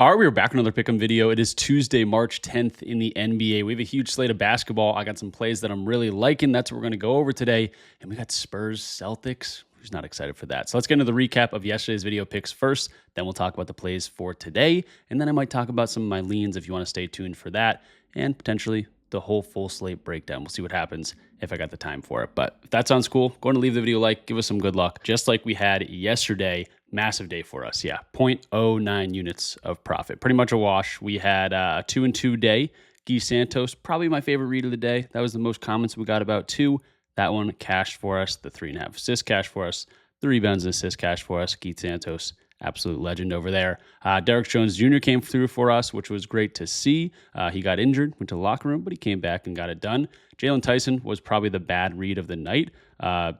All right, we are back with another Pick'em video. It is Tuesday, March 10th in the NBA. We have a huge slate of basketball. I got some plays that I'm really liking. That's what we're going to go over today. And we got Spurs, Celtics. Who's not excited for that? So let's get into the recap of yesterday's video picks first. Then we'll talk about the plays for today. And then I might talk about some of my leans if you want to stay tuned for that. And potentially the whole full slate breakdown. We'll see what happens if I got the time for it. But if that sounds cool, go ahead and leave the video a like. Give us some good luck. Just like we had yesterday. Massive day for us. Yeah, 0.09 units of profit. Pretty much a wash. We had a 2-2 day. Guy Santos, probably my favorite read of the day. That was the most comments we got about too. That one cashed for us. The 3.5 assists cashed for us. The rebounds and assists cashed for us. Guy Santos, absolute legend over there. Derek Jones Jr. came through for us, which was great to see. He got injured, went to the locker room, but he came back and got it done. Jalen Tyson was probably the bad read of the night.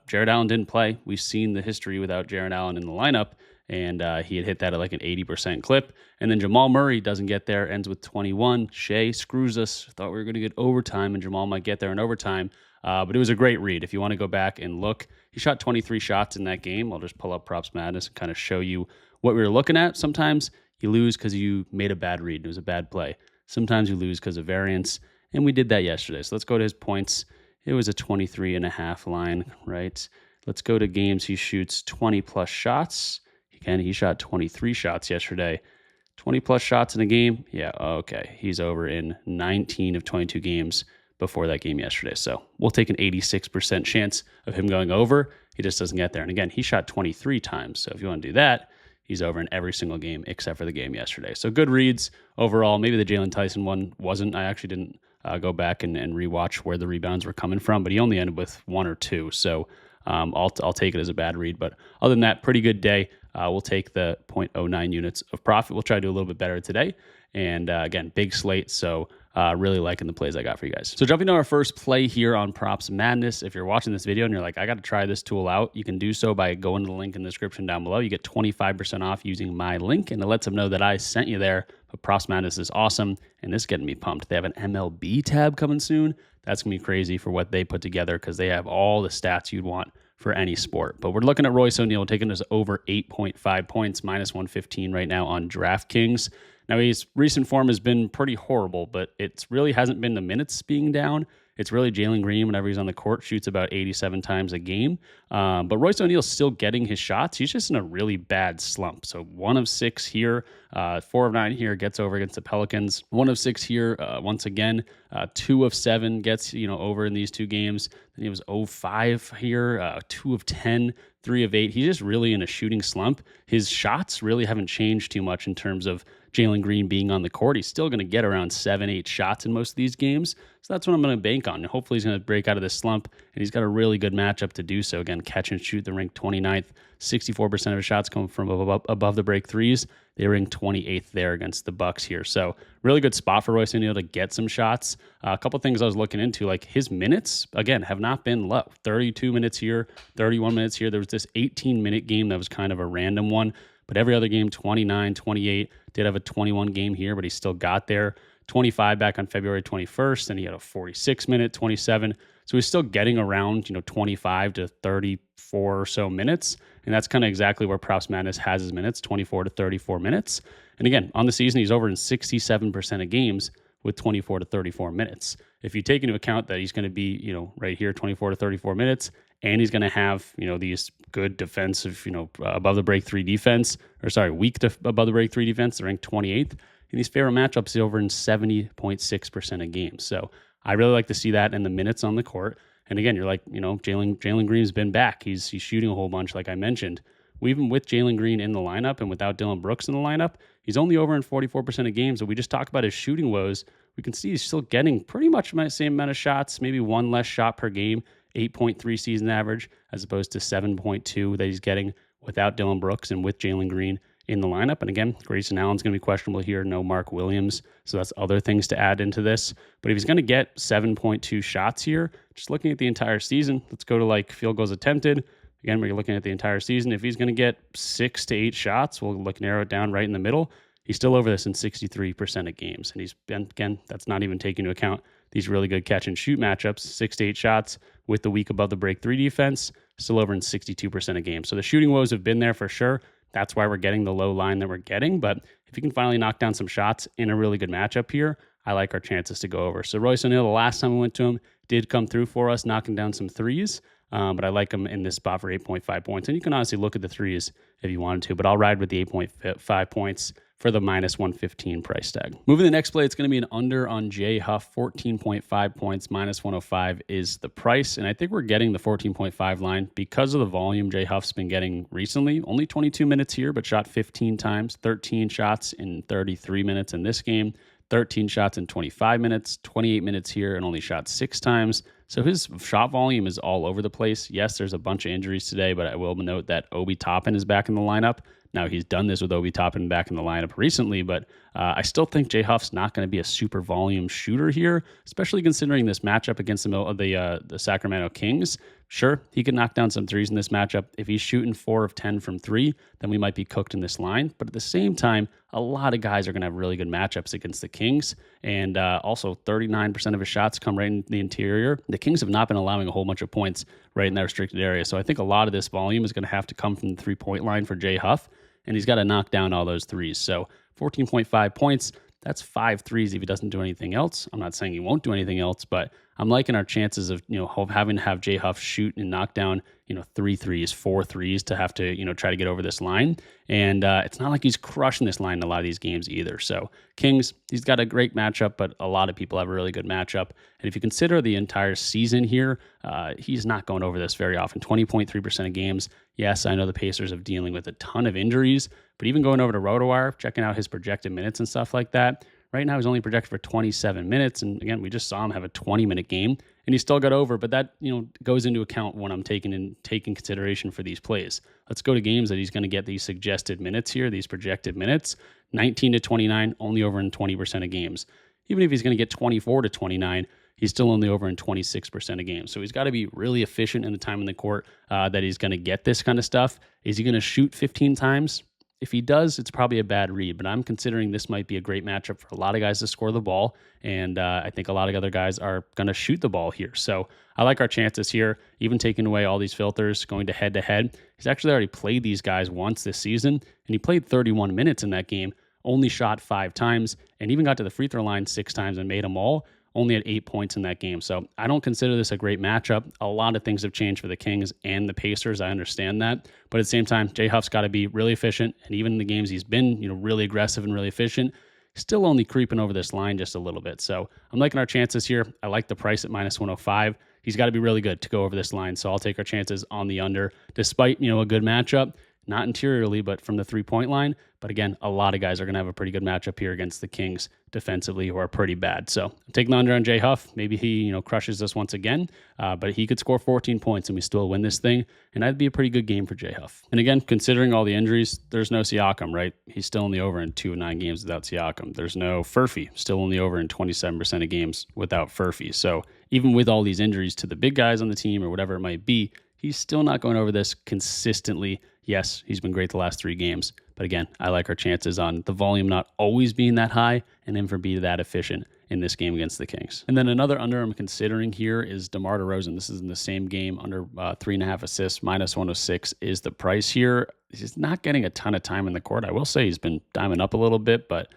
Jared Allen didn't play. We've seen the history without Jared Allen in the lineup, and he had hit that at like an 80% clip. And then Jamal Murray doesn't get there, ends with 21. Shea screws us. Thought we were going to get overtime, and Jamal might get there in overtime. But it was a great read. If you want to go back and look, he shot 23 shots in that game. I'll just pull up Props Madness and kind of show you what we were looking at. Sometimes you lose because you made a bad read. It was a bad play. Sometimes you lose because of variance, and we did that yesterday. So let's go to his points. It was a 23.5 line, right? Let's go to games he shoots 20-plus shots. Again, he shot 23 shots yesterday. 20-plus shots in a game? Yeah, okay. He's over in 19 of 22 games before that game yesterday. So we'll take an 86% chance of him going over. He just doesn't get there. And again, he shot 23 times. So if you want to do that, he's over in every single game except for the game yesterday. So good reads overall. Maybe the Jalen Tyson one wasn't. I actually didn't go back and rewatch where the rebounds were coming from, but he only ended with 1 or 2. So I'll take it as a bad read. But other than that, pretty good day. We'll take the 0.09 units of profit. We'll try to do a little bit better today. And again, big slate. So really liking the plays I got for you guys. So jumping to our first play here on Props Madness. If you're watching this video and you're like, I got to try this tool out, you can do so by going to the link in the description down below. You get 25% off using my link, and it lets them know that I sent you there. But Props Madness is awesome, and this is getting me pumped. They have an MLB tab coming soon. That's going to be crazy for what they put together because they have all the stats you'd want for any sport. But we're looking at Royce O'Neal taking us over 8.5 points, minus 115 right now on DraftKings. Now, his recent form has been pretty horrible, but it really hasn't been the minutes being down. It's really Jalen Green, whenever he's on the court, shoots about 87 times a game. But Royce O'Neal's still getting his shots. He's just in a really bad slump. So 1 of 6 here, 4 of 9 here, gets over against the Pelicans. 1 of 6 here, once again. 2 of 7 gets over in these 2 games. Then he was 0-5 here, 2 of 10, 3 of 8. He's just really in a shooting slump. His shots really haven't changed too much in terms of Jalen Green being on the court. He's still going to get around 7-8 shots in most of these games. So that's what I'm going to bank on. And hopefully he's going to break out of this slump, and he's got a really good matchup to do so. Again, catch and shoot, the ranked 29th. 64% of his shots come from above the break threes. They ranked 28th there against the Bucks here. So really good spot for Royce O'Neal to get some shots. A couple things I was looking into, like his minutes, again, have not been low. 32 minutes here, 31 minutes here. There was this 18-minute game that was kind of a random one. But every other game, 29, 28, did have a 21 game here, but he still got there. 25 back on February 21st, and he had a 46-minute, 27. So he's still getting around, 25 to 34 or so minutes. And that's kind of exactly where Props Madness has his minutes, 24 to 34 minutes. And again, on the season, he's over in 67% of games with 24 to 34 minutes. If you take into account that he's going to be, right here, 24 to 34 minutes, and he's going to have, these good defensive, above the break 3 defense, above the break 3 defense, they're ranked 28th. And these favorite matchups is over in 70.6% of games. So I really like to see that in the minutes on the court. And again, you're like, Jalen Green's been back. He's shooting a whole bunch, like I mentioned. Even with Jalen Green in the lineup and without Dillon Brooks in the lineup, he's only over in 44% of games. So we just talked about his shooting woes. We can see he's still getting pretty much the same amount of shots, maybe 1 less shot per game, 8.3 season average, as opposed to 7.2 that he's getting without Dillon Brooks and with Jalen Green in the lineup. And again, Grayson Allen's going to be questionable here. No Mark Williams. So that's other things to add into this. But if he's going to get 7.2 shots here, just looking at the entire season, let's go to like field goals attempted. Again, we're looking at the entire season. If he's going to get 6 to 8 shots, we'll narrow it down right in the middle. He's still over this in 63% of games. And he's been, again, that's not even taking into account these really good catch and shoot matchups, 6 to 8 shots with the weak above the break 3 defense, still over in 62% of games. So the shooting woes have been there for sure. That's why we're getting the low line that we're getting. But if he can finally knock down some shots in a really good matchup here, I like our chances to go over. So Royce O'Neal, the last time we went to him, did come through for us, knocking down some threes. But I like him in this spot for 8.5 points. And you can honestly look at the threes if you wanted to, but I'll ride with the 8.5 points for the minus 115 price tag. Moving to the next play, it's going to be an under on J Huff, 14.5 points, minus 105 is the price. And I think we're getting the 14.5 line because of the volume J Huff's been getting recently. Only 22 minutes here, but shot 15 times, 13 shots in 33 minutes in this game. 13 shots in 25 minutes, 28 minutes here, and only shot 6 times. So his shot volume is all over the place. Yes, there's a bunch of injuries today, but I will note that Obi Toppin is back in the lineup. Now, he's done this with Obi Toppin back in the lineup recently, but I still think J Huff's not going to be a super volume shooter here, especially considering this matchup against the Sacramento Kings. Sure, he could knock down some threes in this matchup. If he's shooting 4 of 10 from 3, then we might be cooked in this line. But at the same time, a lot of guys are going to have really good matchups against the Kings. And also 39% of his shots come right in the interior. The Kings have not been allowing a whole bunch of points right in that restricted area. So I think a lot of this volume is going to have to come from the 3-point line for J Huff. And he's got to knock down all those threes. So 14.5 points, that's 5 threes if he doesn't do anything else. I'm not saying he won't do anything else, but I'm liking our chances of, having to have J Huff shoot and knock down, 3 threes, 4 threes to have to, try to get over this line. And it's not like he's crushing this line in a lot of these games either. So Kings, he's got a great matchup, but a lot of people have a really good matchup. And if you consider the entire season here, he's not going over this very often. 20.3% of games. Yes, I know the Pacers are dealing with a ton of injuries, but even going over to RotoWire, checking out his projected minutes and stuff like that, right now he's only projected for 27 minutes. And again, we just saw him have a 20-minute game, and he still got over. But that goes into account when I'm taking consideration for these plays. Let's go to games that he's going to get these suggested minutes here, these projected minutes. 19 to 29, only over in 20% of games. Even if he's going to get 24 to 29, he's still only over in 26% of games. So he's got to be really efficient in the time in the court that he's going to get this kind of stuff. Is he going to shoot 15 times? If he does, it's probably a bad read, but I'm considering this might be a great matchup for a lot of guys to score the ball, and I think a lot of other guys are going to shoot the ball here. So I like our chances here, even taking away all these filters, going to head-to-head. He's actually already played these guys once this season, and he played 31 minutes in that game, only shot 5 times, and even got to the free throw line 6 times and made them all. Only had 8 points in that game. So I don't consider this a great matchup. A lot of things have changed for the Kings and the Pacers. I understand that. But at the same time, J Huff's got to be really efficient. And even in the games he's been, really aggressive and really efficient, still only creeping over this line just a little bit. So I'm liking our chances here. I like the price at minus 105. He's got to be really good to go over this line. So I'll take our chances on the under, despite, a good matchup. Not interiorly, but from the 3-point line. But again, a lot of guys are going to have a pretty good matchup here against the Kings defensively, who are pretty bad. So I'm taking the under on J Huff. Maybe he, crushes us once again, but he could score 14 points and we still win this thing. And that'd be a pretty good game for J Huff. And again, considering all the injuries, there's no Siakam, right? He's still only over in 2 of 9 games without Siakam. There's no Furphy, still only over in 27% of games without Furphy. So even with all these injuries to the big guys on the team or whatever it might be, he's still not going over this consistently. Yes, he's been great the last 3 games. But again, I like our chances on the volume not always being that high and him for being that efficient in this game against the Kings. And then another under I'm considering here is DeMar DeRozan. This is in the same game, under 3.5 assists, minus 106 is the price here. He's not getting a ton of time in the court. I will say he's been diming up a little bit, but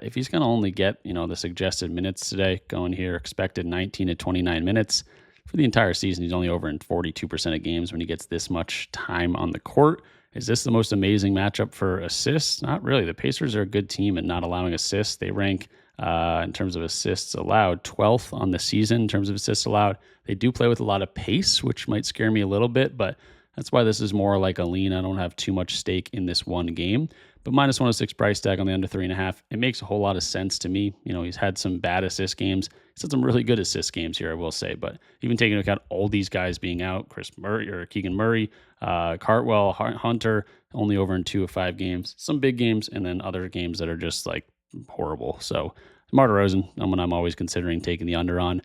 if he's going to only get, the suggested minutes today, going here, expected 19 to 29 minutes, for the entire season, he's only over in 42% of games when he gets this much time on the court. Is this the most amazing matchup for assists? Not really. The Pacers are a good team at not allowing assists. They rank, in terms of assists allowed, 12th on the season in terms of assists allowed. They do play with a lot of pace, which might scare me a little bit, but that's why this is more like a lean. I don't have too much stake in this one game. But minus 106 price tag on the under 3.5, it makes a whole lot of sense to me. He's had some bad assist games. He's had some really good assist games here, I will say. But even taking into account all these guys being out, Keegan Murray, Cartwell, Hunter, only over in 2 of 5 games. Some big games, and then other games that are just like horrible. So DeMar DeRozan, I'm always considering taking the under on,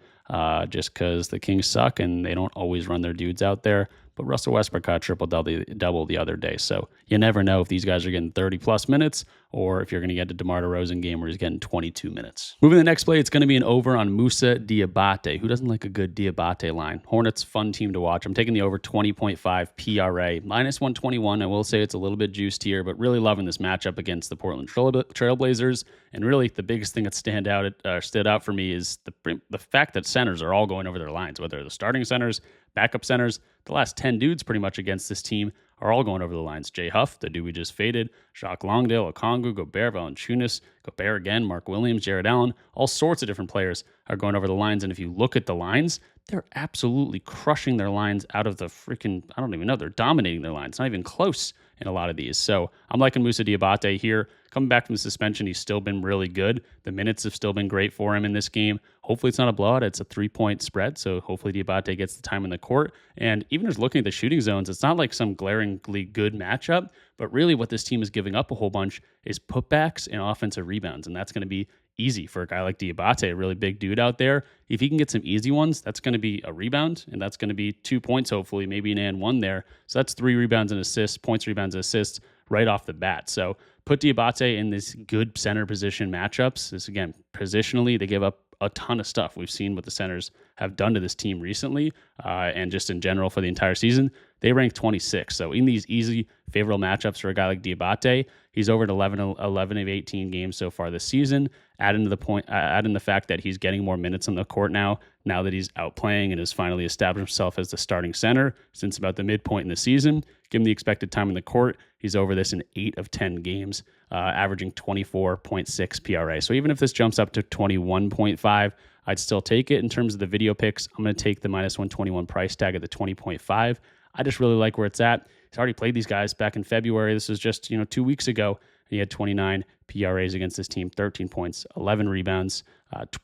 just because the Kings suck and they don't always run their dudes out there. but Russell Westbrook got a triple-double the other day. So you never know if these guys are getting 30-plus minutes or if you're going to get a DeMar DeRozan game where he's getting 22 minutes. Moving to the next play, it's going to be an over on Musa Diabate. Who doesn't like a good Diabate line? Hornets, fun team to watch. I'm taking the over 20.5 PRA, minus 121. I will say it's a little bit juiced here, but really loving this matchup against the Portland Trailblazers. And really, the biggest thing that stood out for me is the fact that centers are all going over their lines, whether they're the starting centers, backup centers. The last 10 dudes pretty much against this team are all going over the lines. Jay Huff, the dude we just faded, Jacques Longdale, Okongwu, Gobert, Valanciunas, Gobert again, Mark Williams, Jared Allen, all sorts of different players are going over the lines. And if you look at the lines, they're absolutely crushing their lines out of the freaking, I don't even know, they're dominating their lines. Not even close in a lot of these. So I'm liking Musa Diabate here. Coming back from the suspension, he's still been really good. The minutes have still been great for him in this game. Hopefully it's not a blowout. It's a 3-point spread, so hopefully Diabate gets the time in the court. And even just looking at the shooting zones, it's not like some glaringly good matchup, but really what this team is giving up a whole bunch is putbacks and offensive rebounds, and that's going to be easy for a guy like Diabate, a really big dude out there. If he can get some easy ones, that's going to be a rebound, and that's going to be 2 points, hopefully, maybe an and one there. So that's 3 rebounds and assists, points, rebounds, and assists right off the bat. So put Diabate in this good center position matchups. This, again, positionally, they give up a ton of stuff. We've seen what the centers have done to this team recently, and just in general for the entire season. They rank 26. So in these easy, favorable matchups for a guy like Diabate, he's over at 11 of 18 games so far this season. Add in the fact that he's getting more minutes on the court now that he's out playing and has finally established himself as the starting center since about the midpoint in the season. Give him the expected time in the court. He's over this in 8 of 10 games, averaging 24.6 PRA. So even if this jumps up to 21.5, I'd still take it. In terms of the video picks, I'm going to take the minus 121 price tag at the 20.5. I just really like where it's at. He's already played these guys back in February. This was just 2 weeks ago. And he had 29 PRAs against this team, 13 points, 11 rebounds,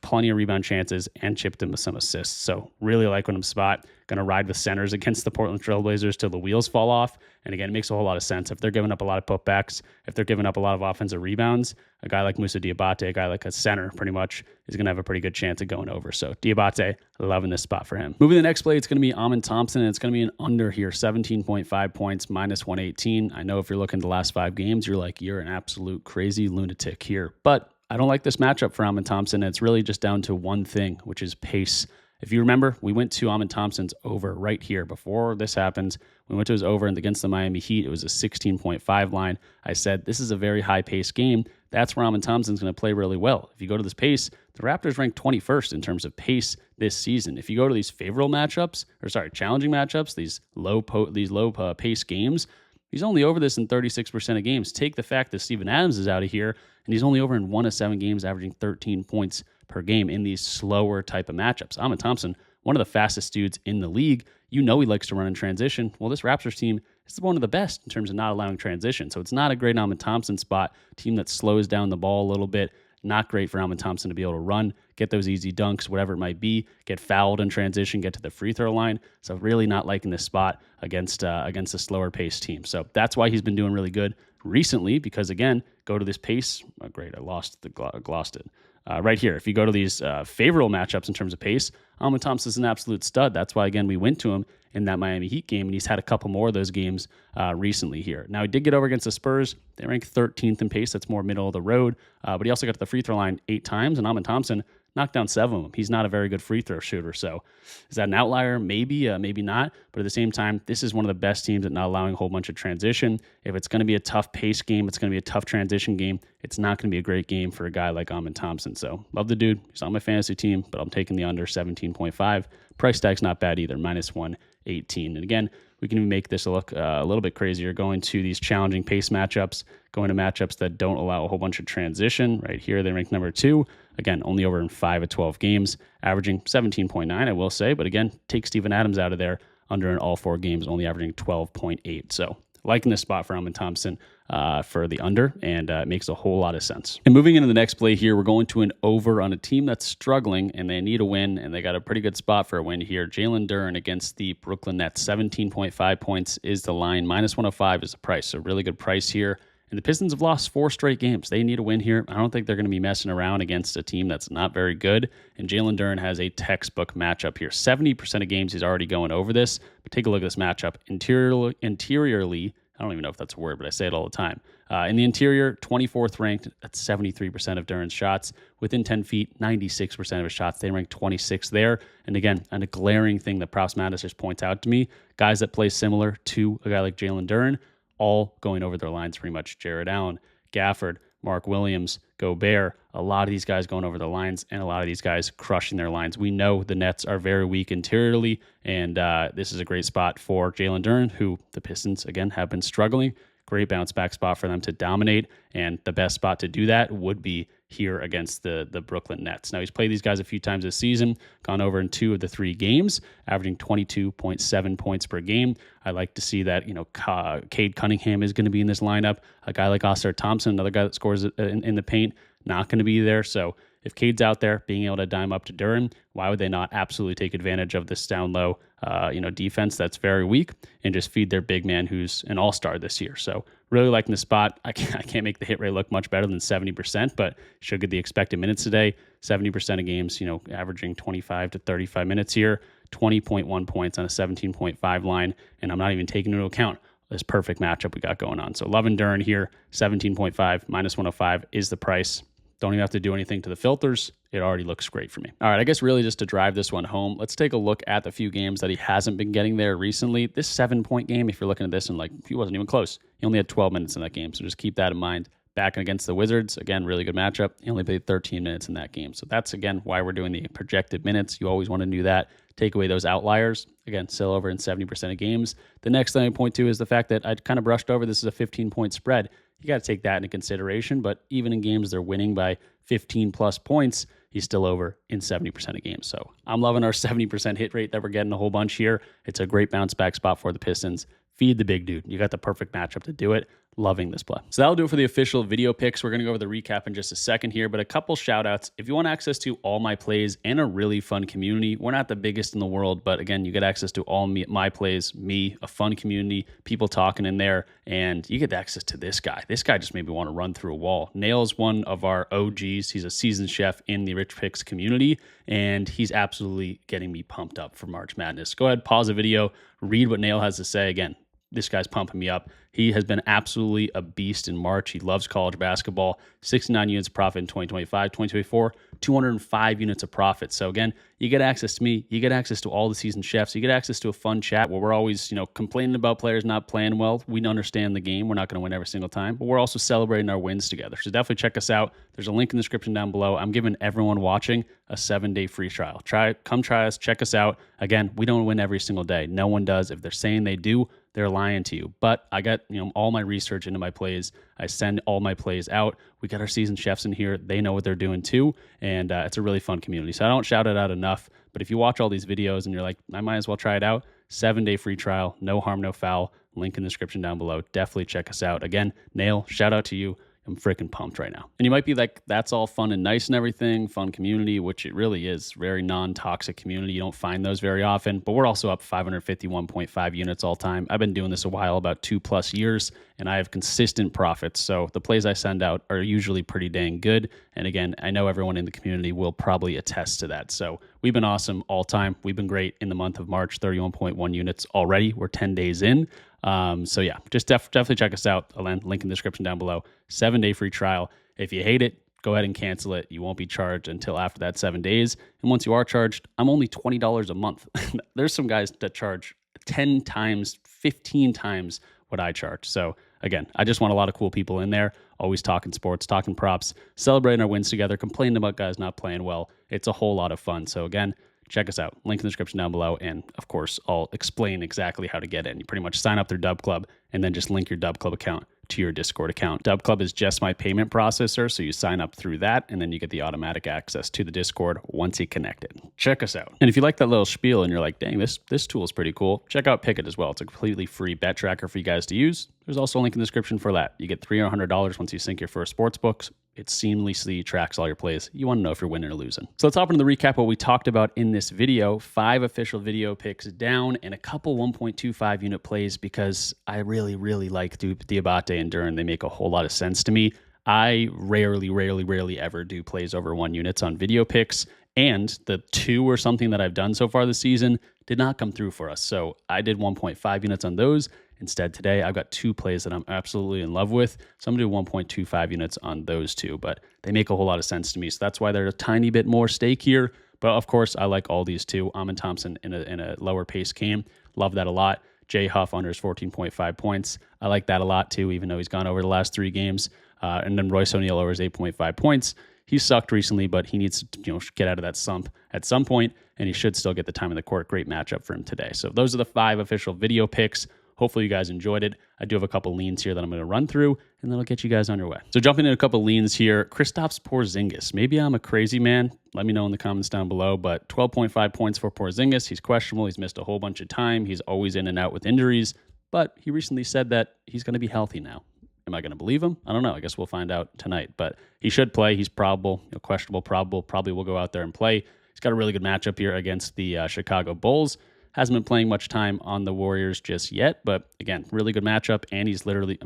plenty of rebound chances, and chipped in with some assists. So really like when I'm spot. Going to ride with centers against the Portland Trailblazers till the wheels fall off. And again, it makes a whole lot of sense. If they're giving up a lot of putbacks, if they're giving up a lot of offensive rebounds, a guy like Musa Diabate, a guy like a center pretty much, is going to have a pretty good chance of going over. So Diabate, loving this spot for him. Moving to the next play, it's going to be Thompson, and it's going to be an under here, 17.5 points, minus 118. I know if you're looking at the last 5 games, you're like, you're an absolute crazy lunatic here. But I don't like this matchup for Thompson. And it's really just down to one thing, which is pace. If you remember, we went to Thompson's over right here before this happens. We went to his over, and against the Miami Heat, it was a 16.5 line. I said, this is a very high-paced game. That's where Thompson's going to play really well. If you go to this pace, the Raptors rank 21st in terms of pace this season. If you go to these favorable matchups, challenging matchups, these low pace games, he's only over this in 36% of games. Take the fact that Steven Adams is out of here, and he's only over in 1 of 7 games, averaging 13 points per game in these slower type of matchups. Thompson, one of the fastest dudes in the league. He likes to run in transition. Well, this Raptors team is one of the best in terms of not allowing transition. So it's not a great Thompson spot. Team that slows down the ball a little bit. Not great for Thompson to be able to run, get those easy dunks, whatever it might be, get fouled in transition, get to the free throw line. So really not liking this spot against a slower paced team. So that's why he's been doing really good recently, because again, go to this pace. Oh, great, I lost it. Right here, if you go to these favorable matchups in terms of pace, Thompson's an absolute stud. That's why, again, we went to him in that Miami Heat game, and he's had a couple more of those games recently here. Now, he did get over against the Spurs. They rank 13th in pace. That's more middle of the road. But he also got to the free throw line 8 times, and Thompson knocked down 7 of them. He's not a very good free throw shooter. So is that an outlier? Maybe, maybe not. But at the same time, this is one of the best teams at not allowing a whole bunch of transition. If it's going to be a tough pace game, it's going to be a tough transition game. It's not going to be a great game for a guy like Thompson. So love the dude. He's on my fantasy team, but I'm taking the under 17.5. Price tag's not bad either, minus 118. And again, we can even make this look a little bit crazier, going to these challenging pace matchups, going to matchups that don't allow a whole bunch of transition. Right here, they rank number 2. Again, only over in 5 of 12 games, averaging 17.9, I will say. But again, take Steven Adams out of there, under in all 4 games, only averaging 12.8. So liking this spot for Thompson for the under, and it makes a whole lot of sense. And moving into the next play here, we're going to an over on a team that's struggling, and they need a win, and they got a pretty good spot for a win here. Jalen Duren against the Brooklyn Nets, 17.5 points is the line. Minus 105 is the price, so really good price here. And the Pistons have lost 4 straight games. They need a win here. I don't think they're going to be messing around against a team that's not very good. And Jalen Duren has a textbook matchup here. 70% of games he's already going over this. But take a look at this matchup. Interiorly, I don't even know if that's a word, but I say it all the time. In the interior, 24th ranked. That's 73% of Duren's shots. Within 10 feet, 96% of his shots. They rank 26th there. And again, a glaring thing that Props Madness just points out to me, guys that play similar to a guy like Jalen Duren, all going over their lines pretty much. Jared Allen, Gafford, Mark Williams, Gobert, a lot of these guys going over the lines and a lot of these guys crushing their lines. We know the Nets are very weak interiorly, and this is a great spot for Jalen Duren, who the Pistons, again, have been struggling. Great bounce back spot for them to dominate, and the best spot to do that would be here against the Brooklyn Nets. Now, he's played these guys a few times this season, gone over in 2 of the 3 games, averaging 22.7 points per game. I like to see that, Cade Cunningham is going to be in this lineup. A guy like Thompson, another guy that scores in the paint, not going to be there. So if Cade's out there being able to dime up to Duren, why would they not absolutely take advantage of this down low defense that's very weak and just feed their big man who's an all-star this year? So really liking the spot. I can't make the hit rate look much better than 70%, but should get the expected minutes today. 70% of games, averaging 25 to 35 minutes here, 20.1 points on a 17.5 line, and I'm not even taking into account this perfect matchup we got going on. So loving Duren here, 17.5 minus 105 is the price. Don't even have to do anything to the filters. It already looks great for me. All right, I guess really just to drive this one home, let's take a look at the few games that he hasn't been getting there recently. This 7-point game, if you're looking at this and he wasn't even close. He only had 12 minutes in that game, so just keep that in mind. Back against the Wizards, again, really good matchup. He only played 13 minutes in that game. So that's, again, why we're doing the projected minutes. You always want to do that. Take away those outliers. Again, still over in 70% of games. The next thing I point to is the fact that I kind of brushed over this is a 15-point spread. You got to take that into consideration, but even in games they're winning by 15 plus points, he's still over in 70% of games. So I'm loving our 70% hit rate that we're getting a whole bunch here. It's a great bounce back spot for the Pistons. Feed the big dude. You got the perfect matchup to do it. Loving this play. So that'll do it for the official video picks. We're going to go over the recap in just a second here, but a couple shout outs. If you want access to all my plays and a really fun community, we're not the biggest in the world, but again, you get access to all my plays, a fun community, people talking in there, and you get access to this guy. This guy just made me want to run through a wall. Nail's one of our OGs. He's a seasoned chef in the RichPicks community, and he's absolutely getting me pumped up for March Madness. Go ahead, pause the video, read what Nail has to say. Again, this guy's pumping me up. He has been absolutely a beast in March. He loves college basketball. 69 units of profit in 2025, 2024, 205 units of profit. So again, you get access to me. You get access to all the seasoned chefs. You get access to a fun chat where we're always, complaining about players not playing well. We understand the game. We're not going to win every single time, but we're also celebrating our wins together. So definitely check us out. There's a link in the description down below. I'm giving everyone watching a 7-day free trial. Come try us. Check us out. Again, we don't win every single day. No one does. If they're saying they do, they're lying to you. But I got all my research into my plays. I send all my plays out. We got our seasoned chefs in here. They know what they're doing too, and it's a really fun community. So I don't shout it out enough, but if you watch all these videos and you're like, I might as well try it out, 7-day free trial, no harm, no foul. Link in the description down below. Definitely check us out. Again, Nail, shout out to you. I'm freaking pumped right now. And you might be like, that's all fun and nice and everything, fun community, which it really is. Very non-toxic community. You don't find those very often, but we're also up 551.5 units all time. I've been doing this a while, about 2+ years, and I have consistent profits. So the plays I send out are usually pretty dang good. And again, I know everyone in the community will probably attest to that. So we've been awesome all time. We've been great in the month of March, 31.1 units already. We're 10 days in. So yeah, just definitely check us out. I'll link in the description down below. 7-day free trial. If you hate it, go ahead and cancel it. You won't be charged until after that 7 days. And once you are charged, I'm only $20 a month. There's some guys that charge 10 times, 15 times what I charge. So again, I just want a lot of cool people in there, always talking sports, talking props, celebrating our wins together, complaining about guys not playing well. It's a whole lot of fun. So again, check us out. Link in the description down below. And of course, I'll explain exactly how to get in. You pretty much sign up through DubClub and then just link your DubClub account to your Discord account. DubClub is just my payment processor, so you sign up through that, and then you get the automatic access to the Discord once you connect it. Check us out. And if you like that little spiel and you're like, dang, this tool is pretty cool, check out Pick It as well. It's a completely free bet tracker for you guys to use. There's also a link in the description for that. You get $300 once you sync your first sports books. It seamlessly tracks all your plays. You want to know if you're winning or losing. So let's hop into the recap of what we talked about in this video. 5 official video picks down and a couple 1.25 unit plays because I really, really like Diabate and Duren. They make a whole lot of sense to me. I rarely ever do plays over 1 units on video picks. And the 2 or something that I've done so far this season did not come through for us. So I did 1.5 units on those. Instead, today, I've got 2 plays that I'm absolutely in love with. So I'm going to do 1.25 units on those 2, but they make a whole lot of sense to me. So that's why they're a tiny bit more stake here. But of course, I like all these too. And Thompson in a lower pace game. Love that a lot. Huff under his 14.5 points. I like that a lot too, even though he's gone over the last 3 games. And then Royce O'Neal over his 8.5 points. He sucked recently, but he needs to get out of that slump at some point, and he should still get the time in the court. Great matchup for him today. So those are the 5 official video picks. Hopefully you guys enjoyed it. I do have a couple leans here that I'm going to run through, and then I'll get you guys on your way. So jumping in a couple leans here, Kristaps Porzingis. Maybe I'm a crazy man. Let me know in the comments down below, but 12.5 points for Porzingis. He's questionable. He's missed a whole bunch of time. He's always in and out with injuries, but he recently said that he's going to be healthy now. Am I going to believe him? I don't know. I guess we'll find out tonight, but he should play. He's probable, questionable, probable. Probably will go out there and play. He's got a really good matchup here against the Chicago Bulls. Hasn't been playing much time on the Warriors just yet, but again, really good matchup. And he's literally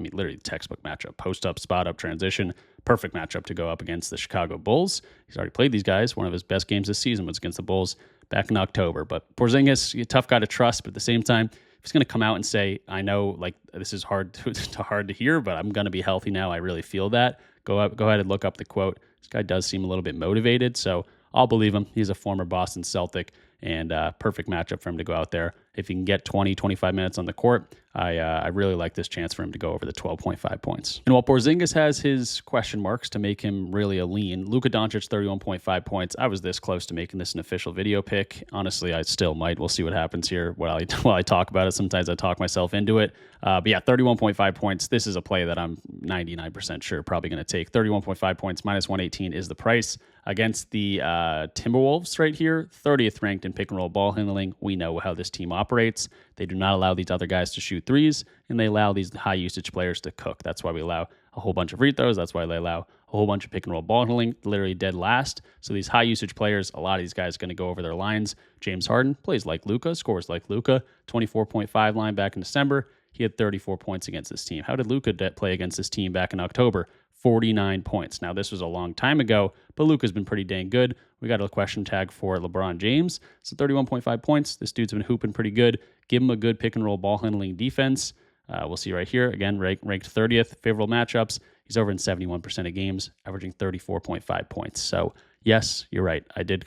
textbook matchup. Post up, spot up, transition. Perfect matchup to go up against the Chicago Bulls. He's already played these guys. One of his best games this season was against the Bulls back in October. But Porzingis, a tough guy to trust, but at the same time, if he's going to come out and say, I know like this is hard to hear, but I'm going to be healthy now. I really feel that. Go ahead and look up the quote. This guy does seem a little bit motivated, so I'll believe him. He's a former Boston Celtic, and perfect matchup for him to go out there. If he can get 20, 25 minutes on the court, I really like this chance for him to go over the 12.5 points. And while Porzingis has his question marks to make him really a lean, Luka Doncic, 31.5 points. I was this close to making this an official video pick. Honestly, I still might. We'll see what happens here while I talk about it. Sometimes I talk myself into it. But yeah, 31.5 points. This is a play that I'm 99% sure probably going to take. 31.5 points, minus 118 is the price. Against the Timberwolves right here, 30th ranked in pick and roll ball handling. We know how this team operates. They do not allow these other guys to shoot threes, and they allow these high usage players to cook. That's why we allow a whole bunch of free throws. That's why they allow a whole bunch of pick and roll ball handling, literally dead last. So these high usage players, a lot of these guys are going to go over their lines. James Harden plays like Luka, scores like Luka, 24.5 line back in December. He had 34 points against this team. How did Luka play against this team back in October? 49 points. Now, this was a long time ago, but Luka's been pretty dang good. We got a question tag for LeBron James. So 31.5 points. This dude's been hooping pretty good. Give him a good pick and roll ball handling defense. We'll see right here. Again, ranked 30th. Favorable matchups. He's over in 71% of games, averaging 34.5 points. So, yes, you're right. I did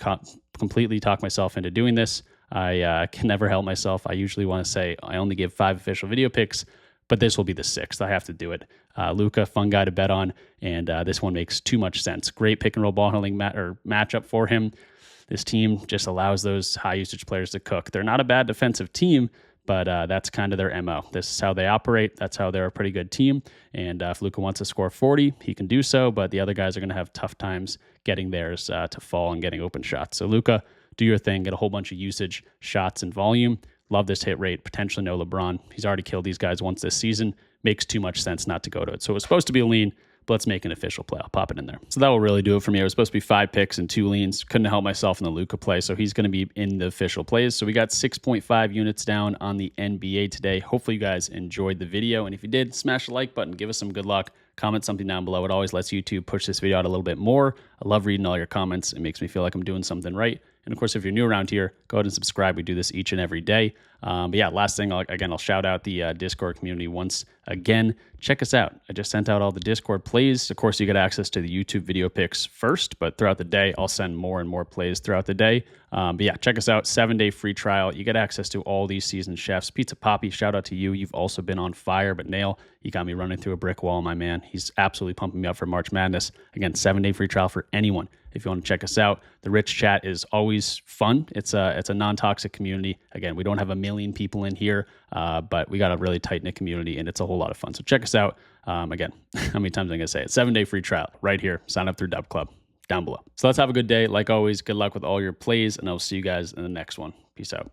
completely talk myself into doing this. I can never help myself. I usually want to say I only give 5 official video picks, but this will be the 6th. I have to do it. Luka, fun guy to bet on, and this one makes too much sense. Great pick and roll ball handling matchup for him. This team just allows those high usage players to cook. They're not a bad defensive team, but that's kind of their MO. This is how they operate. That's how they're a pretty good team. And if Luka wants to score 40, he can do so, but the other guys are going to have tough times getting theirs to fall and getting open shots. So Luka, do your thing, get a whole bunch of usage, shots, and volume. Love this hit rate. Potentially no LeBron. He's already killed these guys once this season. Makes too much sense not to go to it. So it was supposed to be a lean, but let's make an official play. I'll pop it in there. So that will really do it for me. It was supposed to be 5 picks and 2 leans. Couldn't help myself in the Luka play, so he's going to be in the official plays. So we got 6.5 units down on the NBA today. Hopefully you guys enjoyed the video, and if you did, smash the like button. Give us some good luck. Comment something down below. It always lets YouTube push this video out a little bit more. I love reading all your comments. It makes me feel like I'm doing something right. And of course, if you're new around here, go ahead and subscribe. We do this each and every day. But yeah, last thing, I'll shout out the Discord community once again. Check us out. I just sent out all the Discord plays. Of course, you get access to the YouTube video picks first, but throughout the day, I'll send more and more plays throughout the day. But yeah, check us out. 7-day free trial. You get access to all these seasoned chefs. Pizza Poppy, shout out to you. You've also been on fire, but Nail, you got me running through a brick wall, my man. He's absolutely pumping me up for March Madness. Again, 7-day free trial for anyone. If you want to check us out, the Rich chat is always fun. It's a non-toxic community. Again, we don't have a million people in here, but we got a really tight-knit community, and it's a whole lot of fun. So check us out. Again, how many times am I going to say it? 7-day free trial right here. Sign up through DubClub down below. So let's have a good day. Like always, good luck with all your plays, and I'll see you guys in the next one. Peace out.